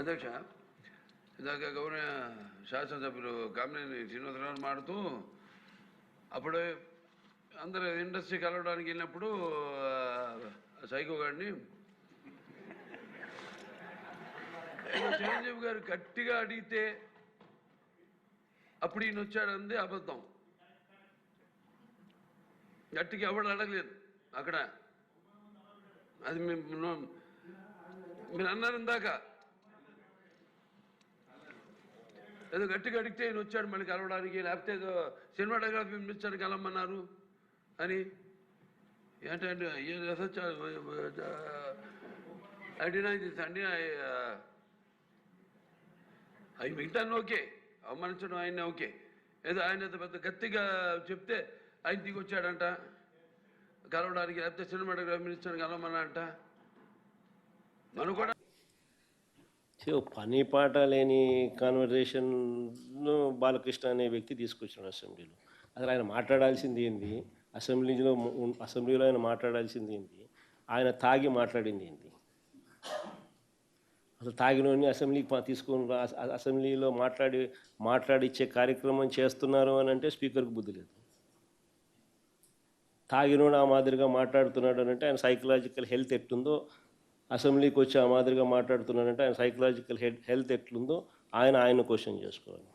అధ్యక్ష, ఇందాక గౌరవ శాసనసభ్యులు కామినేని శ్రీనివాసరావు మాడుతూ అప్పుడు అందరూ ఇండస్ట్రీ కలవడానికి వెళ్ళినప్పుడు సైకో గారిని చిరంజీవి గారు గట్టిగా అడిగితే అప్పుడు ఈయన వచ్చాడంది అబద్ధం. గట్టిగా ఎవడు అడగలేదు అక్కడ. అది మీరు అన్నారు ఇందాక, ఏదో గట్టిగా అడిగితే ఈయన వచ్చాడు మళ్ళీ కలవడానికి, లేకపోతే ఏదో సినిమాటోగ్రఫీ మినిస్టర్ కలవమన్నారు అని. ఏంటంటే అవి మిగతాన్ని ఓకే, అవమానించడం ఆయన ఓకే. ఏదో ఆయన పెద్ద గట్టిగా చెప్తే ఆయన దిగి వచ్చాడంట కలవడానికి, లేకపోతే సినిమాటోగ్రఫీ మినిస్టర్ కలవమన్నారంట. మనం కూడా పని పాట లేని కాన్వర్జేషన్ను బాలకృష్ణ అనే వ్యక్తి తీసుకొచ్చాడు అసెంబ్లీలో. అసలు ఆయన మాట్లాడాల్సింది ఏంది, అసెంబ్లీలో ఆయన మాట్లాడాల్సింది ఏంది, ఆయన తాగి మాట్లాడింది ఏంది? అసలు తాగినోని అసెంబ్లీకి తీసుకొని అసెంబ్లీలో మాట్లాడిచ్చే కార్యక్రమం చేస్తున్నారు అని అంటే స్పీకర్కి బుద్ధి లేదు. తాగినోడు ఆ మాదిరిగా మాట్లాడుతున్నాడు అని అంటే ఆయన సైకలాజికల్ హెల్త్ ఎట్లుందో, అసెంబ్లీకి వచ్చి ఆ మాదిరిగా మాట్లాడుతున్నాడంటే ఆయన సైకలాజికల్ హెల్త్ ఎట్లుందో ఆయన క్వశ్చన్ చేసుకోవాలి.